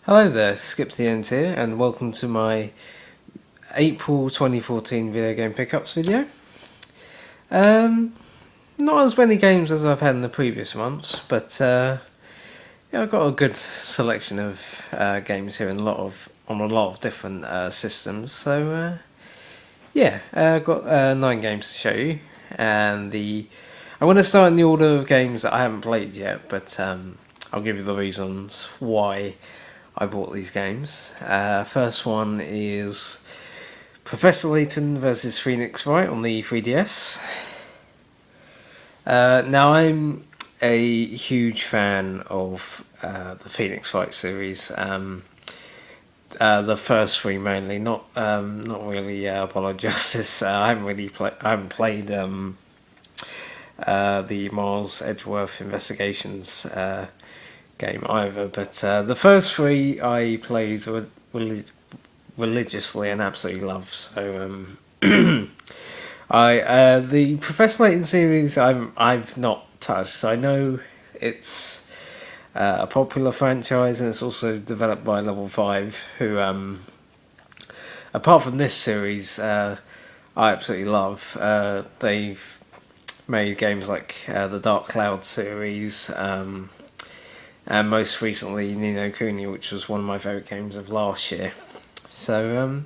Hello there, Skip the End here, and welcome to my April 2014 video game pickups video. Not as many games as I've had in the previous months, but yeah, I've got a good selection of games here and on a lot of different systems. So yeah, I've got 9 games to show you, and I want to start in the order of games that I haven't played yet, but I'll give you the reasons why I bought these games. First one is Professor Layton versus Phoenix Wright on the 3DS. Now I'm a huge fan of the Phoenix Wright series. The first 3 mainly, not really Apollo Justice. I haven't played the Miles Edgeworth Investigations game either, but the first 3 I played religiously and absolutely loved. So the Professor Layton series I've not touched. I know it's a popular franchise, and it's also developed by Level 5, who apart from this series I absolutely love. They've made games like the Dark Cloud series, and most recently Ni no Kuni, which was one of my favourite games of last year. So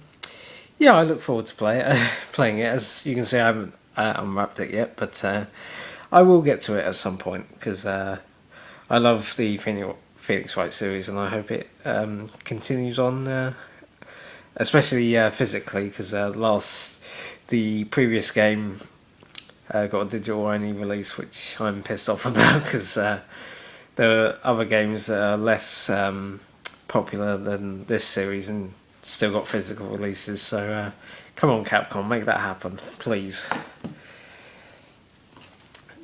yeah, I look forward to playing it. As you can see, I haven't unwrapped it yet, but I will get to it at some point, because I love the Phoenix Wright series, and I hope it continues on, especially physically, because the previous game got a digital only release, which I'm pissed off about, because there are other games that are less popular than this series and still got physical releases. So come on, Capcom, make that happen, please.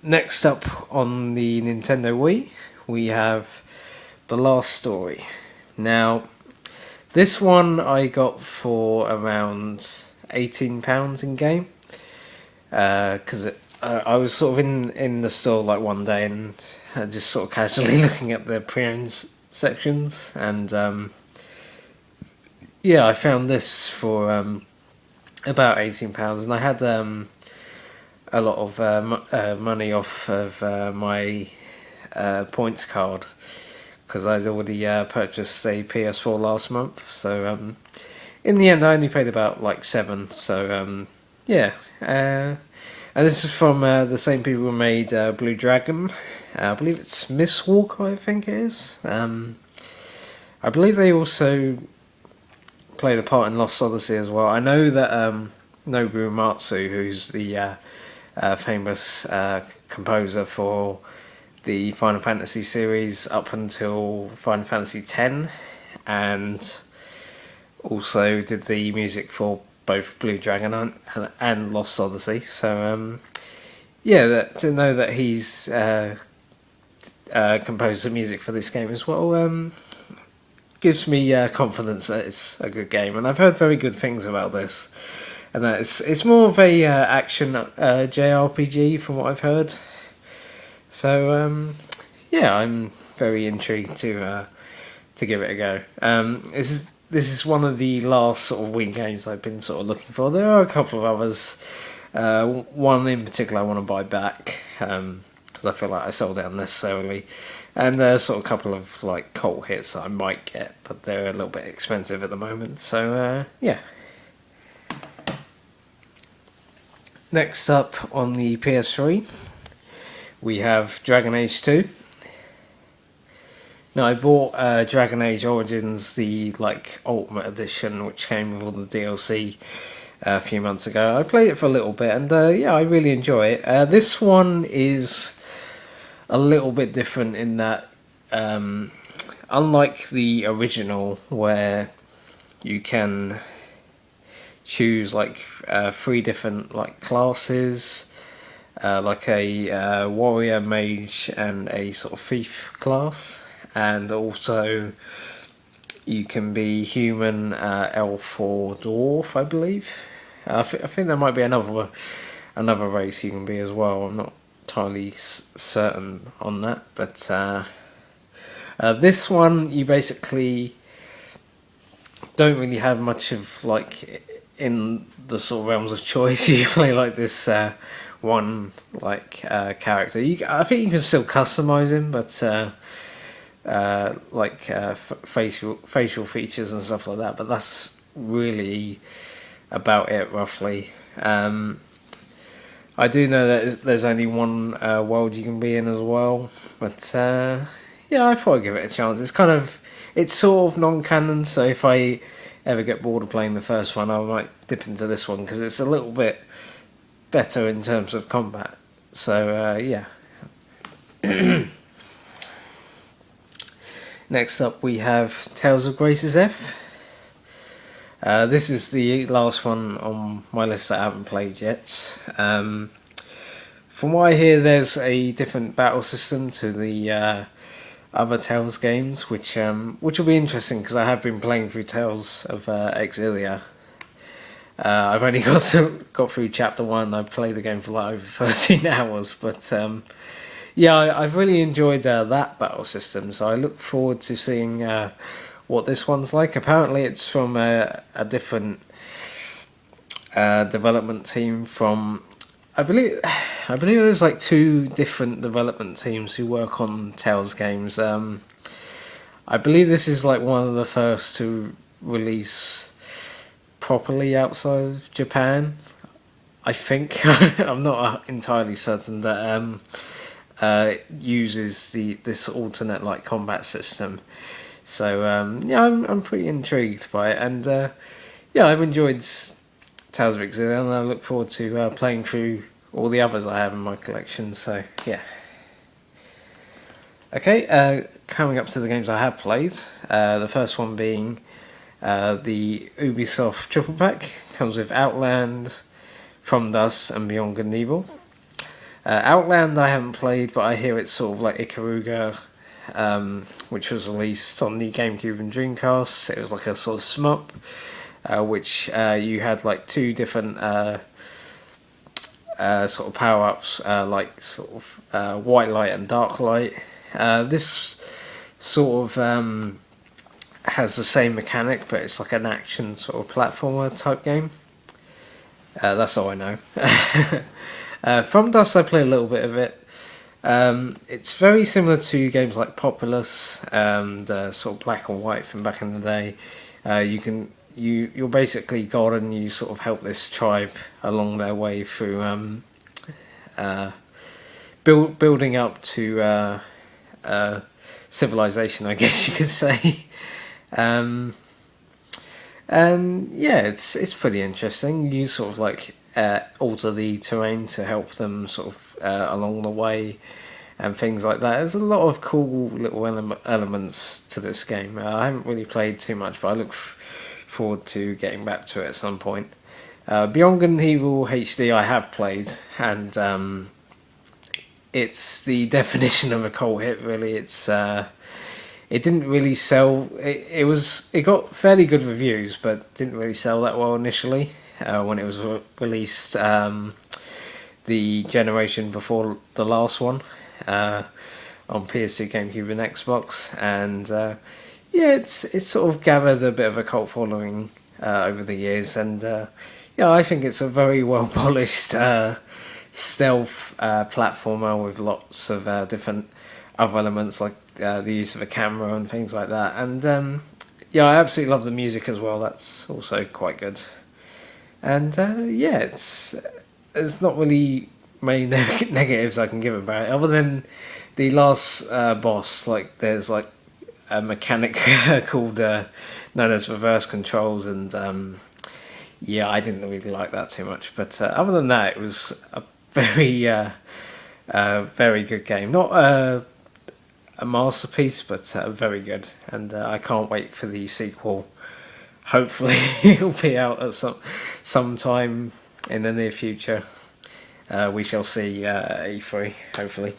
Next up on the Nintendo Wii, we have The Last Story. Now, this one I got for around £18 in game, because I was sort of in the store like one day and just sort of casually looking at the pre-owned sections, and yeah, I found this for about £18, and I had a lot of money off of my points card, because I'd already purchased a PS4 last month. So in the end, I only paid about like £7. So yeah. And this is from the same people who made Blue Dragon. I believe it's Miss Walker, I think it is. I believe they also played a part in Lost Odyssey as well. I know that Nobuo Uematsu, who's the famous composer for the Final Fantasy series up until Final Fantasy X, and also did the music for both Blue Dragon and Lost Odyssey. So yeah, to know that he's composed the music for this game as well gives me confidence that it's a good game, and I've heard very good things about this, and that it's more of a action JRPG from what I've heard. So yeah, I'm very intrigued to give it a go. This is one of the last sort of Wii games I've been sort of looking for. There are a couple of others. One in particular I want to buy back, because I feel like I sold it unnecessarily. And there's sort of a couple of like cult hits that I might get, but they're a little bit expensive at the moment. So yeah. Next up on the PS3, we have Dragon Age 2. Now, I bought Dragon Age Origins, the like Ultimate Edition, which came with all the DLC a few months ago. I played it for a little bit, and yeah, I really enjoy it. This one is a little bit different in that, unlike the original, where you can choose like 3 different like classes, like a warrior, mage, and a sort of thief class. And also, you can be human, elf, or dwarf, I believe. I think there might be another race you can be as well. I'm not entirely certain on that, but this one you basically don't really have much of like in the sort of realms of choice. You play like this one like character. I think you can still customize him, but facial features and stuff like that. But that's really about it, roughly. I do know that there's only one world you can be in as well, but yeah, I thought I'd give it a chance. It's sort of non-canon, so if I ever get bored of playing the first one, I might dip into this one because it's a little bit better in terms of combat. So yeah. Next up, we have Tales of Grace's F. This is the last one on my list that I haven't played yet. From what I hear, there's a different battle system to the other Tales games, which will be interesting because I have been playing through Tales of Exilia. I've only got through chapter 1. I played the game for like over 13 hours, but yeah, I've really enjoyed that battle system. So I look forward to seeing what this one's like. Apparently, it's from a different development team from. I believe there's like 2 different development teams who work on Tales games. I believe this is like one of the first to release properly outside of Japan. I think I'm not entirely certain that uses this alternate like combat system. So yeah, I'm pretty intrigued by it, and yeah, I've enjoyed Tales of Exilia, and I look forward to playing through all the others I have in my collection. So yeah. Okay, coming up to the games I have played. The first one being the Ubisoft Triple Pack. Comes with Outland, From Dust, and Beyond Good and Evil. Outland I haven't played, but I hear it's sort of like Ikaruga, which was released on the GameCube and Dreamcast. It was like a sort of shmup, which you had like 2 different sort of power-ups, like sort of white light and dark light. This sort of has the same mechanic, but it's like an action sort of platformer type game. That's all I know. From Dust I play a little bit of it. It's very similar to games like Populous and sort of Black and White from back in the day. You're basically God, and you sort of help this tribe along their way through building up to civilization, I guess you could say. And yeah, it's pretty interesting. You sort of like alter the terrain to help them sort of along the way and things like that. There's a lot of cool little elements to this game. I haven't really played too much, but I look forward to getting back to it at some point. Beyond Good and Evil HD I have played, and it's the definition of a cult hit, really. It didn't really sell. It got fairly good reviews, but didn't really sell that well initially when it was released. The generation before the last one, on PS2, GameCube, and Xbox, and yeah, it's sort of gathered a bit of a cult following over the years, and yeah, I think it's a very well polished stealth platformer with lots of different other elements like the use of a camera and things like that, and yeah, I absolutely love the music as well. That's also quite good, and yeah, there's not really many negatives I can give about it, other than the last boss. Like, there's like a mechanic called known as reverse controls, and yeah, I didn't really like that too much. But other than that, it was a very very good game. Not a masterpiece, but very good, and I can't wait for the sequel. Hopefully it'll be out at some time in the near future. We shall see E3, hopefully.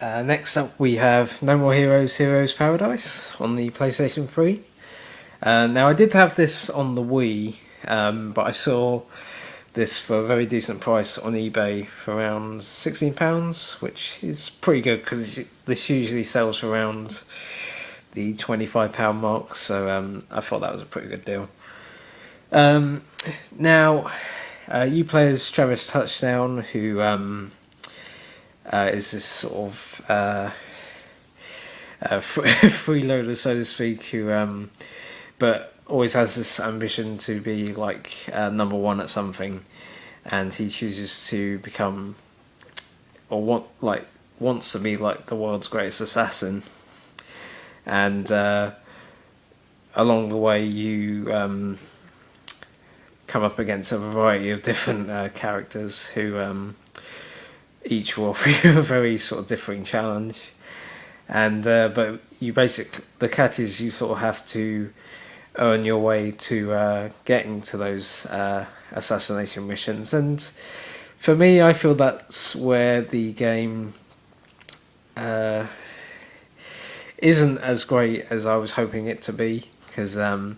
Next up we have No More Heroes, Heroes Paradise on the PlayStation 3. Now I did have this on the Wii, but I saw this for a very decent price on eBay for around £16, which is pretty good because this usually sells for around the £25 mark, so I thought that was a pretty good deal. Now, you play as Travis Touchdown, who is this sort of freeloader, so to speak, who but always has this ambition to be like number one at something, and he chooses to become, or wants to be like the world's greatest assassin. And along the way, you come up against a variety of different characters who each will offer you a very sort of differing challenge. And but the catch is you sort of have to earn your way to getting to those assassination missions. And for me, I feel that's where the game isn't as great as I was hoping it to be, because it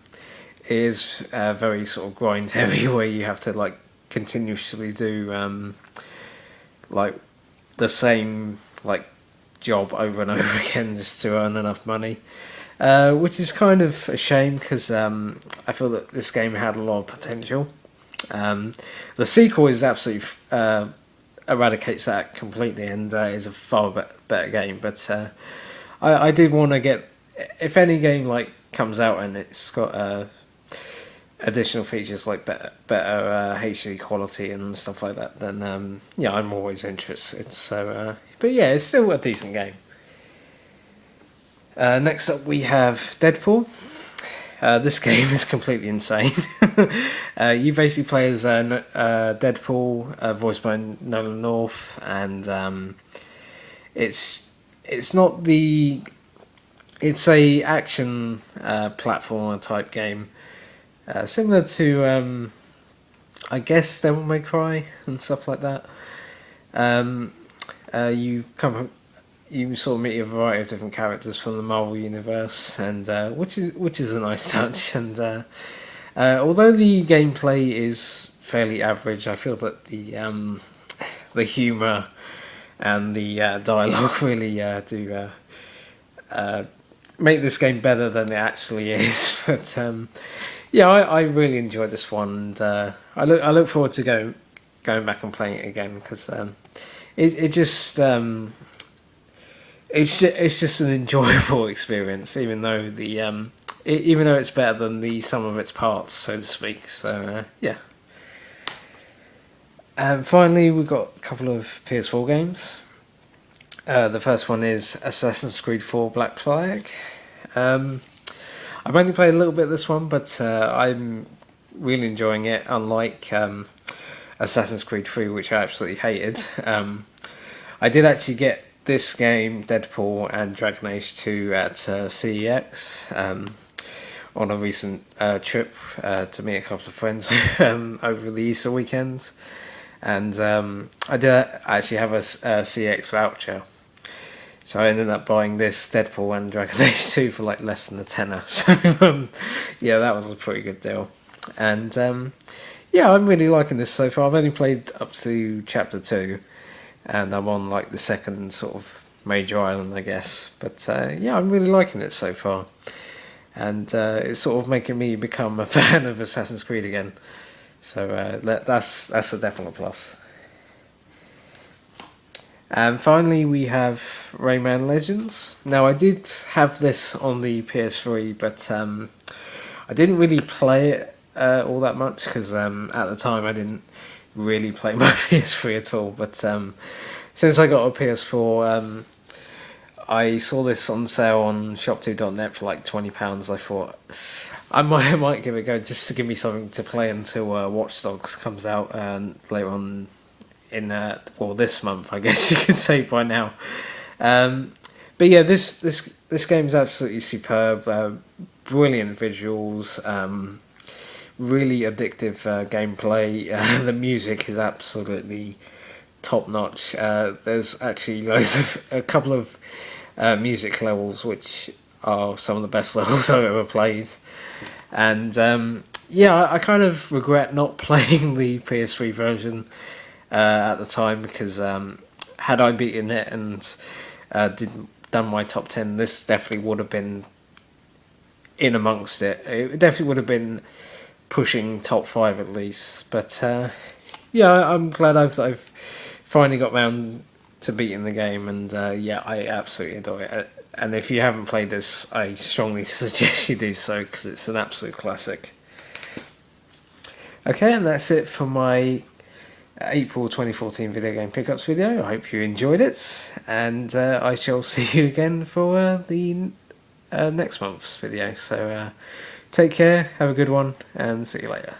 is very sort of grind heavy, where you have to like continuously do like the same like job over and over again just to earn enough money, which is kind of a shame, because I feel that this game had a lot of potential. The sequel is absolutely eradicates that completely, and is a far better game. But I did want to get, if any game like comes out and it's got additional features like better HD quality and stuff like that, then yeah, I'm always interested. So, but yeah, it's still a decent game. Next up, we have Deadpool. This game is completely insane. You basically play as Deadpool, voiced by Nolan North, and it's not the... It's a action platformer type game, similar to I guess Devil May Cry and stuff like that. You sort of meet a variety of different characters from the Marvel universe, and which is a nice touch. And although the gameplay is fairly average, I feel that the humour and the dialogue really do make this game better than it actually is. But yeah, I really enjoyed this one, and I look forward to going back and playing it again, because it just it's just an enjoyable experience, even though even though it's better than the sum of its parts, so to speak. So yeah. And finally, we've got a couple of PS4 games. The first one is Assassin's Creed 4 Black Flag. I've only played a little bit of this one, but I'm really enjoying it, unlike Assassin's Creed 3, which I absolutely hated. I did actually get this game, Deadpool and Dragon Age 2 at CEX on a recent trip to meet a couple of friends over the Easter weekend. And I did actually have a CX voucher, so I ended up buying this Deadpool and Dragon Age 2 for like less than a tenner. So yeah, that was a pretty good deal. And yeah, I'm really liking this so far. I've only played up to chapter 2, and I'm on like the second sort of major island, I guess. But yeah, I'm really liking it so far, and it's sort of making me become a fan of Assassin's Creed again. So that's a definite plus. And finally, we have Rayman Legends. Now, I did have this on the PS3, but I didn't really play it all that much, because at the time I didn't really play my PS3 at all. But since I got a PS4, I saw this on sale on shop2.net for like £20. I thought I might give it a go, just to give me something to play until Watch Dogs comes out later on in this month, I guess you could say by now. But yeah, this game is absolutely superb. Brilliant visuals, really addictive gameplay. The music is absolutely top notch. There's actually a couple of music levels which are some of the best levels I've ever played. And yeah, I kind of regret not playing the PS3 version at the time, because had I beaten it and done my top 10, this definitely would have been in amongst it. It definitely would have been pushing top 5 at least. But yeah, I'm glad I've finally got round to beating the game, and yeah, I absolutely adore it. And if you haven't played this, I strongly suggest you do so, because it's an absolute classic. Okay, and that's it for my April 2014 video game pickups video. I hope you enjoyed it, and I shall see you again for the next month's video. So take care, have a good one, and see you later.